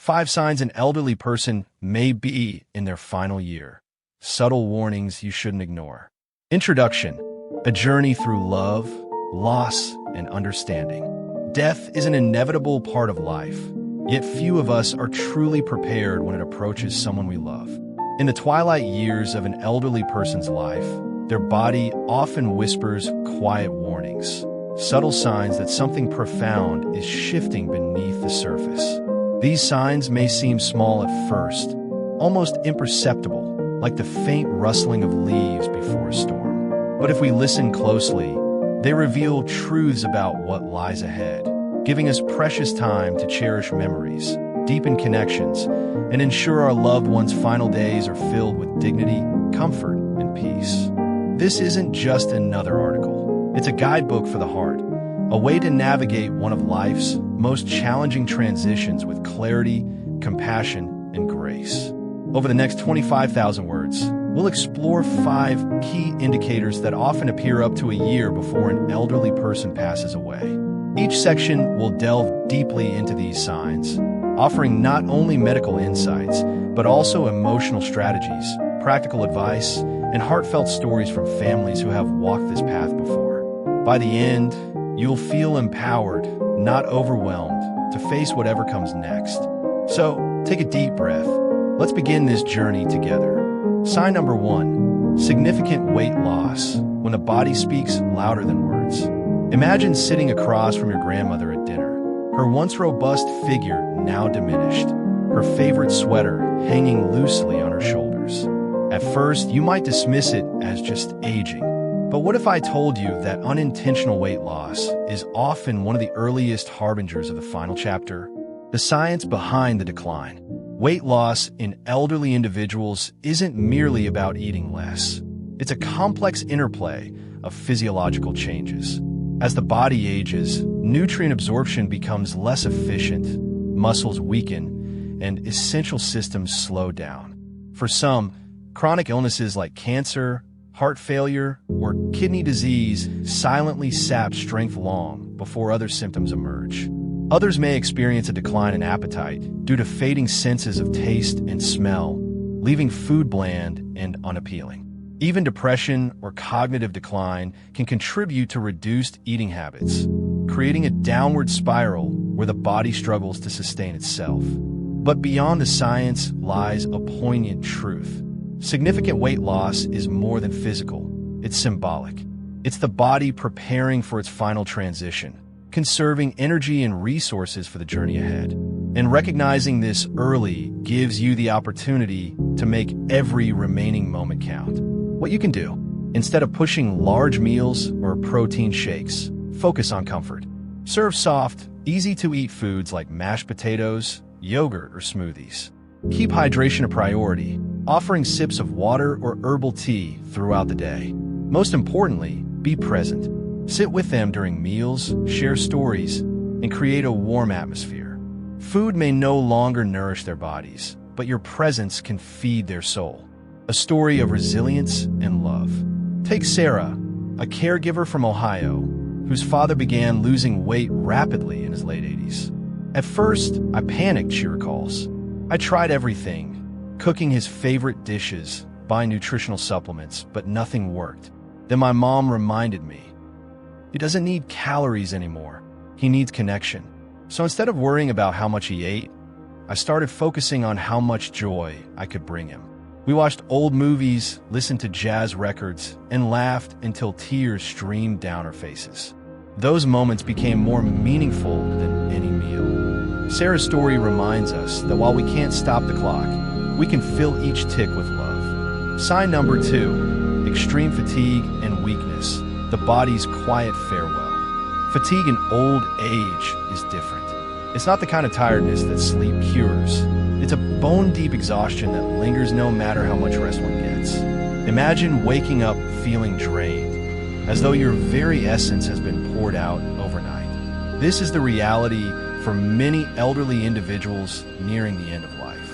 5 signs an elderly person may be in their final year. Subtle warnings you shouldn't ignore. Introduction: a journey through love, loss, and understanding. Death is an inevitable part of life, yet few of us are truly prepared when it approaches someone we love. In the twilight years of an elderly person's life, their body often whispers quiet warnings, subtle signs that something profound is shifting beneath the surface. These signs may seem small at first, almost imperceptible, like the faint rustling of leaves before a storm. But if we listen closely, they reveal truths about what lies ahead, giving us precious time to cherish memories, deepen connections, and ensure our loved ones' final days are filled with dignity, comfort, and peace. This isn't just another article. It's a guidebook for the heart, a way to navigate one of life's most challenging transitions with clarity, compassion, and grace. Over the next 25,000 words, we'll explore 5 key indicators that often appear up to a year before an elderly person passes away. Each section will delve deeply into these signs, offering not only medical insights, but also emotional strategies, practical advice, and heartfelt stories from families who have walked this path before. By the end, you'll feel empowered, not overwhelmed, to face whatever comes next. So, take a deep breath. Let's begin this journey together. Sign number 1, significant weight loss, when the body speaks louder than words. Imagine sitting across from your grandmother at dinner, her once robust figure now diminished, her favorite sweater hanging loosely on her shoulders. At first, you might dismiss it as just aging. But what if I told you that unintentional weight loss is often one of the earliest harbingers of the final chapter? The science behind the decline. Weight loss in elderly individuals isn't merely about eating less. It's a complex interplay of physiological changes. As the body ages, nutrient absorption becomes less efficient, muscles weaken, and essential systems slow down. For some, chronic illnesses like cancer, heart failure, or kidney disease silently sap strength long before other symptoms emerge. Others may experience a decline in appetite due to fading senses of taste and smell, leaving food bland and unappealing. Even depression or cognitive decline can contribute to reduced eating habits, creating a downward spiral where the body struggles to sustain itself. But beyond the science lies a poignant truth. Significant weight loss is more than physical. It's symbolic. It's the body preparing for its final transition, conserving energy and resources for the journey ahead. And recognizing this early gives you the opportunity to make every remaining moment count. What you can do: instead of pushing large meals or protein shakes, focus on comfort. Serve soft, easy-to-eat foods like mashed potatoes, yogurt, or smoothies. Keep hydration a priority, offering sips of water or herbal tea throughout the day. Most importantly, be present. Sit with them during meals, share stories, and create a warm atmosphere. Food may no longer nourish their bodies, but your presence can feed their soul. A story of resilience and love. Take Sarah, a caregiver from Ohio, whose father began losing weight rapidly in his late 80s. At first, I panicked, she recalls. I tried everything, cooking his favorite dishes, buying nutritional supplements, but nothing worked. Then my mom reminded me, he doesn't need calories anymore. He needs connection. So instead of worrying about how much he ate, I started focusing on how much joy I could bring him. We watched old movies, listened to jazz records, and laughed until tears streamed down our faces. Those moments became more meaningful than any meal. Sarah's story reminds us that while we can't stop the clock, we can fill each tick with love. Sign number 2, extreme fatigue and weakness, the body's quiet farewell. Fatigue in old age is different. It's not the kind of tiredness that sleep cures. It's a bone-deep exhaustion that lingers no matter how much rest one gets. Imagine waking up feeling drained, as though your very essence has been poured out overnight. This is the reality for many elderly individuals nearing the end of life.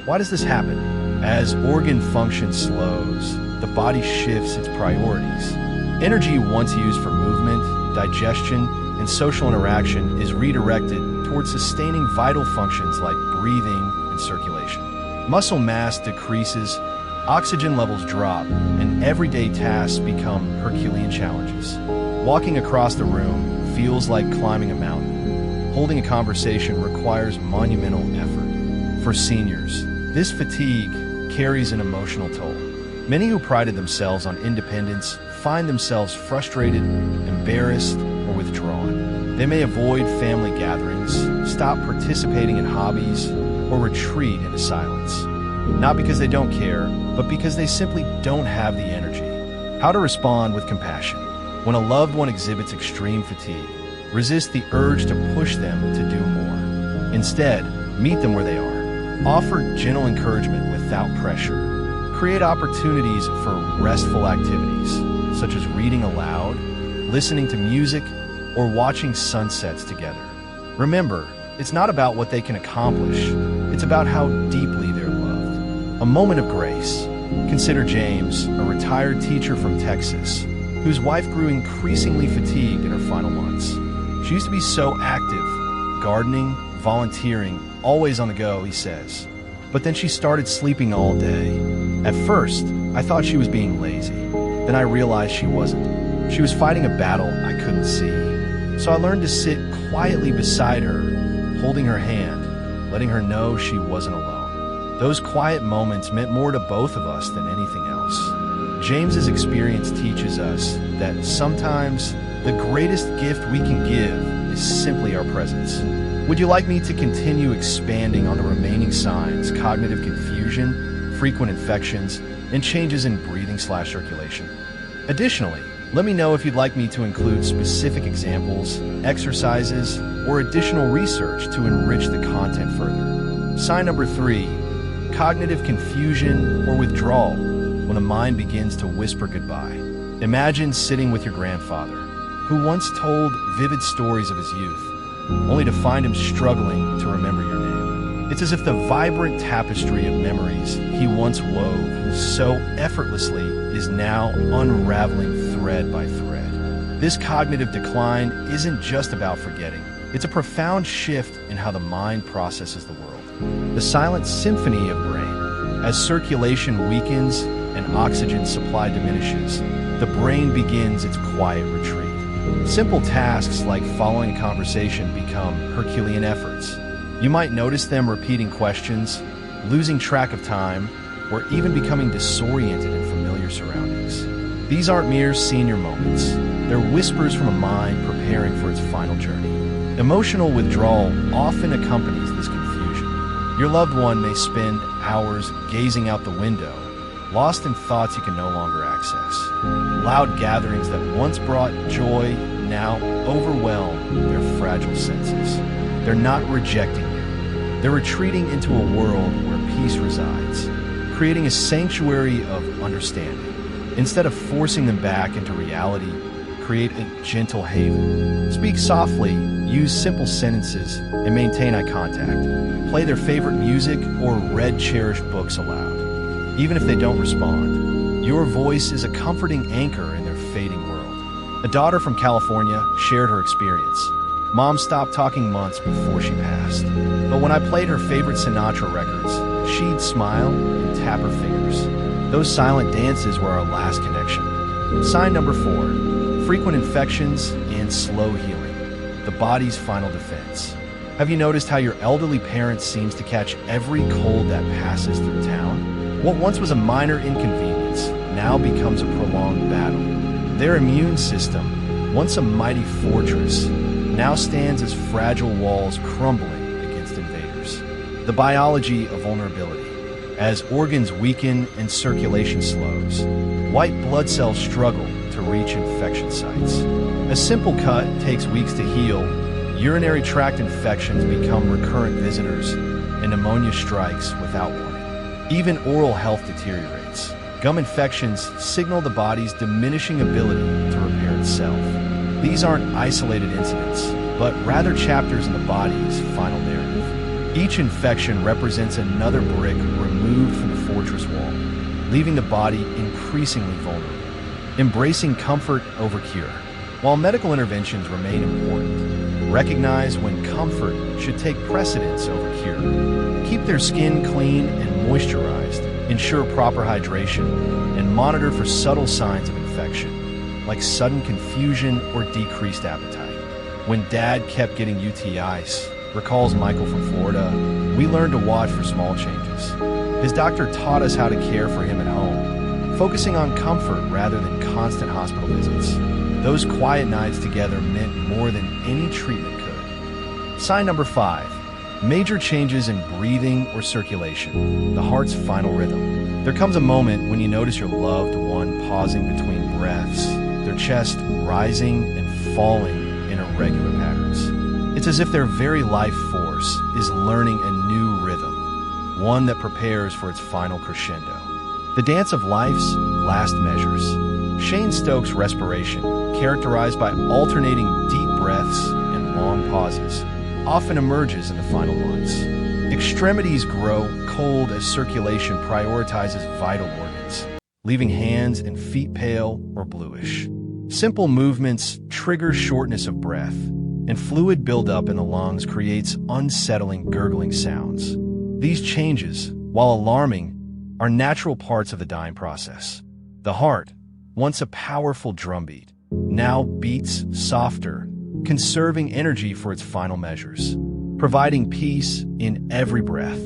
Why does this happen? As organ function slows, the body shifts its priorities. Energy once used for movement, digestion, and social interaction is redirected towards sustaining vital functions like breathing and circulation. Muscle mass decreases, oxygen levels drop, and everyday tasks become Herculean challenges. Walking across the room feels like climbing a mountain. Holding a conversation requires monumental effort. For seniors, this fatigue carries an emotional toll. Many who prided themselves on independence find themselves frustrated, embarrassed, or withdrawn. They may avoid family gatherings, stop participating in hobbies, or retreat into silence. Not because they don't care, but because they simply don't have the energy. How to respond with compassion. When a loved one exhibits extreme fatigue, resist the urge to push them to do more. Instead, meet them where they are. Offer gentle encouragement without pressure. Create opportunities for restful activities, such as reading aloud, listening to music, or watching sunsets together. Remember, it's not about what they can accomplish, it's about how deeply they're loved. A moment of grace. Consider James, a retired teacher from Texas, whose wife grew increasingly fatigued in her final months. She used to be so active, gardening, volunteering, always on the go, he says. But then she started sleeping all day. At first, I thought she was being lazy. Then I realized she wasn't. She was fighting a battle I couldn't see. So I learned to sit quietly beside her, holding her hand, letting her know she wasn't alone. Those quiet moments meant more to both of us than anything else. James's experience teaches us that sometimes the greatest gift we can give is simply our presence. Would you like me to continue expanding on the remaining signs, cognitive confusion, frequent infections, and changes in breathing/circulation? Additionally, let me know if you'd like me to include specific examples, exercises, or additional research to enrich the content further. Sign number 3, cognitive confusion or withdrawal, when a mind begins to whisper goodbye. Imagine sitting with your grandfather, who once told vivid stories of his youth, only to find him struggling to remember your name. It's as if the vibrant tapestry of memories he once wove so effortlessly is now unraveling thread by thread. This cognitive decline isn't just about forgetting. It's a profound shift in how the mind processes the world. The silent symphony of brain. As circulation weakens and oxygen supply diminishes, the brain begins its quiet retreat. Simple tasks like following a conversation become Herculean efforts. You might notice them repeating questions, losing track of time, or even becoming disoriented in familiar surroundings. These aren't mere senior moments. They're whispers from a mind preparing for its final journey. Emotional withdrawal often accompanies this confusion. Your loved one may spend hours gazing out the window, lost in thoughts you can no longer access. Loud gatherings that once brought joy now overwhelm their fragile senses. They're not rejecting you. They're retreating into a world where peace resides, creating a sanctuary of understanding. Instead of forcing them back into reality, create a gentle haven. Speak softly, use simple sentences, and maintain eye contact. Play their favorite music or read cherished books aloud. Even if they don't respond, your voice is a comforting anchor in their fading world. A daughter from California shared her experience. Mom stopped talking months before she passed. But when I played her favorite Sinatra records, she'd smile and tap her fingers. Those silent dances were our last connection. Sign number 4, frequent infections and slow healing. The body's final defense. Have you noticed how your elderly parent seems to catch every cold that passes through town? What once was a minor inconvenience now becomes a prolonged battle. Their immune system, once a mighty fortress, now stands as fragile walls crumbling against invaders. The biology of vulnerability. As organs weaken and circulation slows, white blood cells struggle to reach infection sites. A simple cut takes weeks to heal, urinary tract infections become recurrent visitors, and pneumonia strikes without warning. Even oral health deteriorates. Gum infections signal the body's diminishing ability to repair itself. These aren't isolated incidents, but rather chapters in the body's final narrative. Each infection represents another brick removed from the fortress wall, leaving the body increasingly vulnerable. Embracing comfort over cure. While medical interventions remain important, recognize when comfort should take precedence over cure. Keep their skin clean and moisturized, ensure proper hydration, and monitor for subtle signs of infection, like sudden confusion or decreased appetite. When Dad kept getting UTIs, recalls Michael from Florida, we learned to watch for small changes. His doctor taught us how to care for him at home, focusing on comfort rather than constant hospital visits. Those quiet nights together meant more than any treatment could. Sign number 5, major changes in breathing or circulation, the heart's final rhythm. There comes a moment when you notice your loved one pausing between breaths, their chest rising and falling in irregular patterns. It's as if their very life force is learning a new rhythm, one that prepares for its final crescendo. The dance of life's last measures. Shane Stokes' respiration, characterized by alternating deep breaths and long pauses, often emerges in the final months. Extremities grow cold as circulation prioritizes vital organs, leaving hands and feet pale or bluish. Simple movements trigger shortness of breath, and fluid buildup in the lungs creates unsettling gurgling sounds. These changes, while alarming, are natural parts of the dying process. The heart, once a powerful drumbeat, now beats softer, conserving energy for its final measures, providing peace in every breath.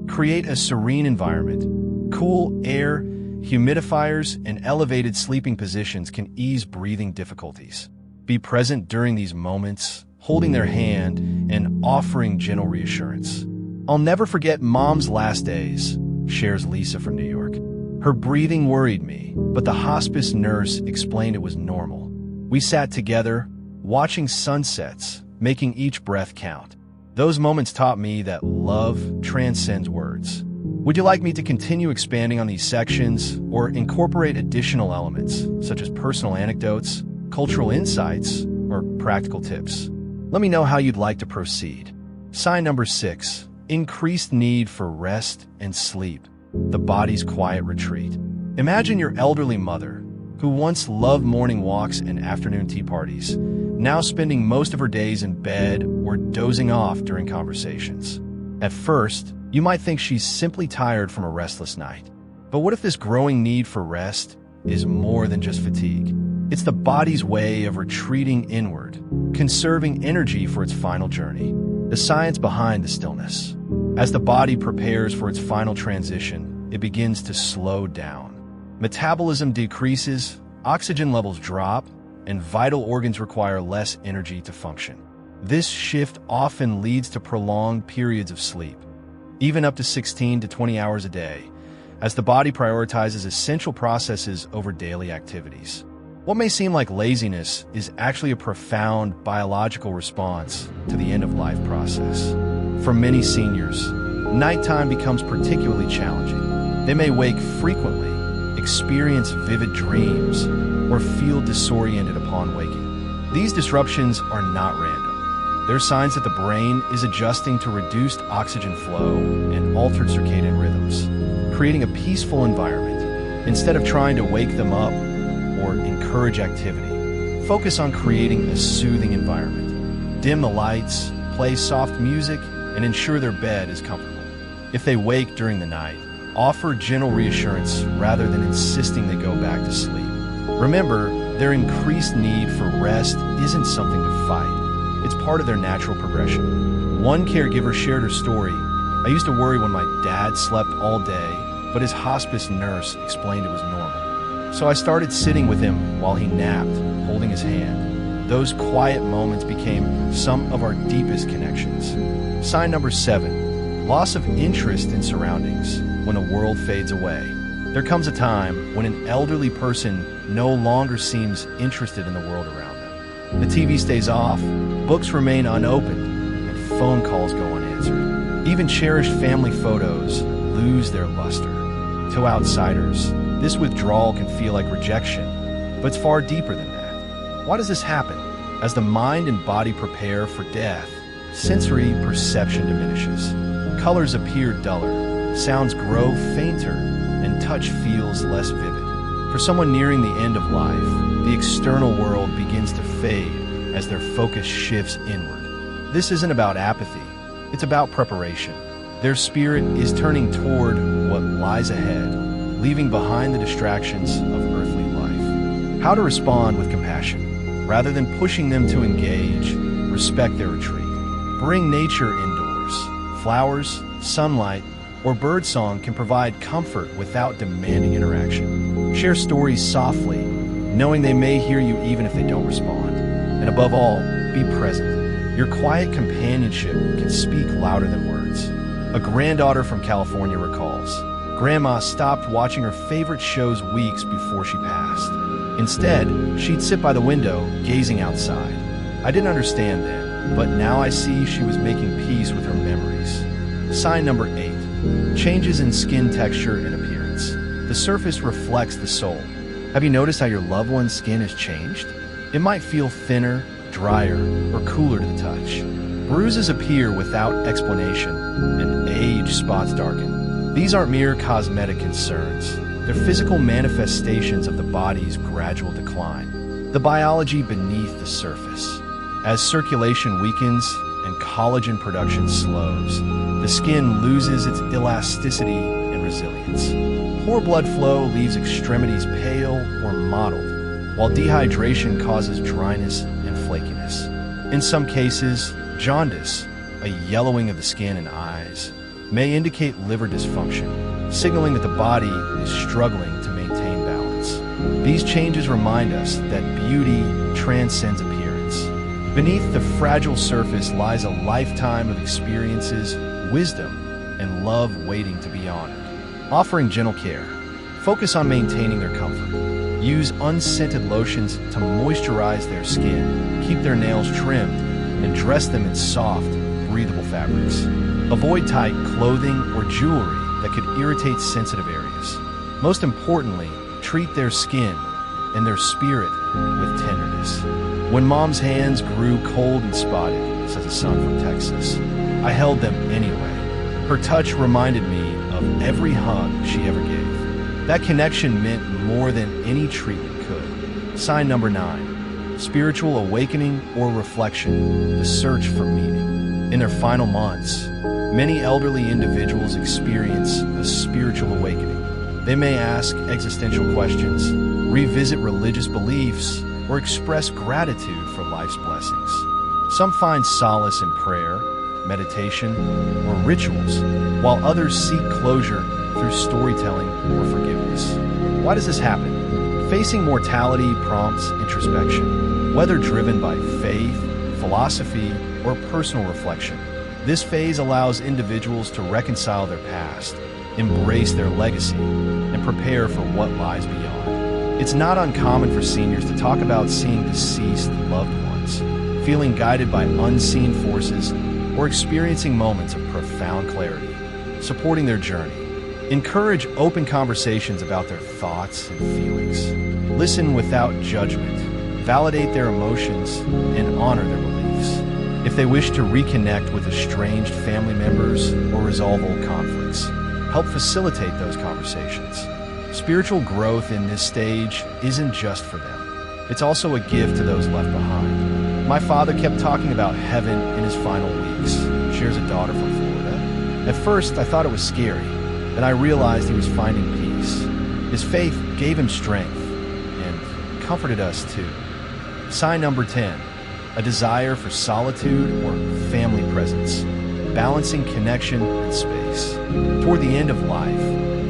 Create a serene environment. Cool air, humidifiers, and elevated sleeping positions can ease breathing difficulties. Be present during these moments, holding their hand and offering gentle reassurance. I'll never forget Mom's last days, shares Lisa from New York. Her breathing worried me, but the hospice nurse explained it was normal. We sat together, watching sunsets, making each breath count. Those moments taught me that love transcends words. Would you like me to continue expanding on these sections or incorporate additional elements, such as personal anecdotes, cultural insights, or practical tips? Let me know how you'd like to proceed. Sign number 6, increased need for rest and sleep, the body's quiet retreat. Imagine your elderly mother, who once loved morning walks and afternoon tea parties, now spending most of her days in bed or dozing off during conversations. At first, you might think she's simply tired from a restless night. But what if this growing need for rest is more than just fatigue? It's the body's way of retreating inward, conserving energy for its final journey. The science behind the stillness. As the body prepares for its final transition, it begins to slow down. Metabolism decreases, oxygen levels drop, and vital organs require less energy to function. This shift often leads to prolonged periods of sleep, even up to 16 to 20 hours a day, as the body prioritizes essential processes over daily activities. What may seem like laziness is actually a profound biological response to the end-of-life process. For many seniors, nighttime becomes particularly challenging. They may wake frequently, experience vivid dreams, or feel disoriented upon waking. These disruptions are not random. They're signs that the brain is adjusting to reduced oxygen flow and altered circadian rhythms, creating a peaceful environment. Instead of trying to wake them up or encourage activity, focus on creating a soothing environment. Dim the lights, play soft music, and ensure their bed is comfortable. If they wake during the night, offer gentle reassurance rather than insisting they go back to sleep. Remember, their increased need for rest isn't something to fight. It's part of their natural progression. One caregiver shared her story. I used to worry when my dad slept all day, but his hospice nurse explained it was normal. So I started sitting with him while he napped, holding his hand. Those quiet moments became some of our deepest connections. Sign number 7, loss of interest in surroundings when the world fades away. There comes a time when an elderly person no longer seems interested in the world around them. The TV stays off, books remain unopened, and phone calls go unanswered. Even cherished family photos lose their luster. To outsiders, this withdrawal can feel like rejection, but it's far deeper than that. Why does this happen? As the mind and body prepare for death, sensory perception diminishes. Colors appear duller, sounds grow fainter, and touch feels less vivid. For someone nearing the end of life, the external world begins to fade as their focus shifts inward. This isn't about apathy, it's about preparation. Their spirit is turning toward what lies ahead, leaving behind the distractions of earthly life. How to respond with compassion. Rather than pushing them to engage, respect their retreat. Bring nature indoors. Flowers, sunlight, or birdsong can provide comfort without demanding interaction. Share stories softly, knowing they may hear you even if they don't respond. And above all, be present. Your quiet companionship can speak louder than words. A granddaughter from California recalls, Grandma stopped watching her favorite shows weeks before she passed. Instead, she'd sit by the window, gazing outside. I didn't understand then, but now I see she was making peace with her memories. Sign number 8. Changes in skin texture and appearance. The surface reflects the soul. Have you noticed how your loved one's skin has changed? It might feel thinner, drier, or cooler to the touch. Bruises appear without explanation, and age spots darken. These aren't mere cosmetic concerns. They're physical manifestations of the body's gradual decline. The biology beneath the surface. As circulation weakens and collagen production slows, the skin loses its elasticity and resilience. Poor blood flow leaves extremities pale or mottled, while dehydration causes dryness and flakiness. In some cases, jaundice, a yellowing of the skin and eyes, may indicate liver dysfunction, signaling that the body is struggling to maintain balance. These changes remind us that beauty transcends appearance. Beneath the fragile surface lies a lifetime of experiences, wisdom, and love waiting to be honored. Offering gentle care. Focus on maintaining their comfort. Use unscented lotions to moisturize their skin, keep their nails trimmed, and dress them in soft, breathable fabrics. Avoid tight clothing or jewelry that could irritate sensitive areas. Most importantly, treat their skin and their spirit with tenderness. When Mom's hands grew cold and spotted, says a son from Texas, I held them anyway. Her touch reminded me of every hug she ever gave. That connection meant more than any treatment could. Sign number 9. Spiritual awakening or reflection, the search for meaning. In their final months, many elderly individuals experience a spiritual awakening. They may ask existential questions, revisit religious beliefs, or express gratitude for life's blessings. Some find solace in prayer, meditation, or rituals, while others seek closure through storytelling or forgiveness. Why does this happen? Facing mortality prompts introspection, whether driven by faith, philosophy, or personal reflection. This phase allows individuals to reconcile their past, embrace their legacy, and prepare for what lies beyond. It's not uncommon for seniors to talk about seeing deceased loved ones, feeling guided by unseen forces, or experiencing moments of profound clarity. Supporting their journey. Encourage open conversations about their thoughts and feelings. Listen without judgment. Validate their emotions and honor their beliefs. If they wish to reconnect with estranged family members or resolve old conflicts, help facilitate those conversations. Spiritual growth in this stage isn't just for them. It's also a gift to those left behind. My father kept talking about heaven in his final weeks, shares a daughter from Florida. At first, I thought it was scary. Then I realized he was finding peace. His faith gave him strength and comforted us too. Sign number 10, a desire for solitude or family presence, balancing connection and space. Toward the end of life,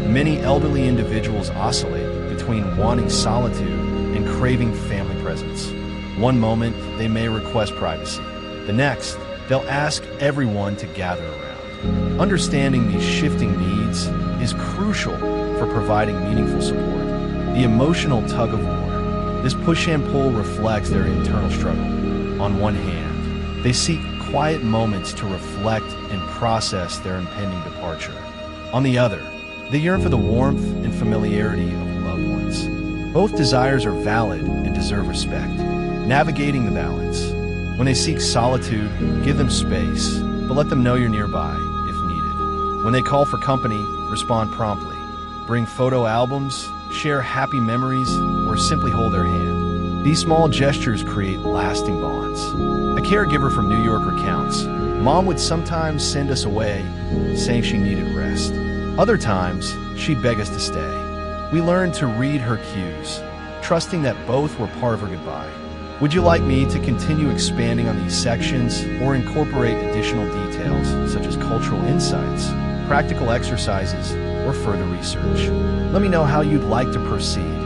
many elderly individuals oscillate between wanting solitude and craving family presence. One moment, they may request privacy. The next, they'll ask everyone to gather around. Understanding these shifting needs is crucial for providing meaningful support. The emotional tug of war. This push and pull reflects their internal struggle. On one hand, they seek quiet moments to reflect and process their impending departure. On the other, they yearn for the warmth and familiarity of loved ones. Both desires are valid and deserve respect. Navigating the balance. When they seek solitude, give them space, but let them know you're nearby if needed. When they call for company, respond promptly. Bring photo albums, share happy memories, or simply hold their hand. These small gestures create lasting bonds. A caregiver from New York recounts, Mom would sometimes send us away, saying she needed rest. Other times, she'd beg us to stay. We learned to read her cues, trusting that both were part of her goodbye. Would you like me to continue expanding on these sections or incorporate additional details such as cultural insights, practical exercises, or further research? Let me know how you'd like to proceed.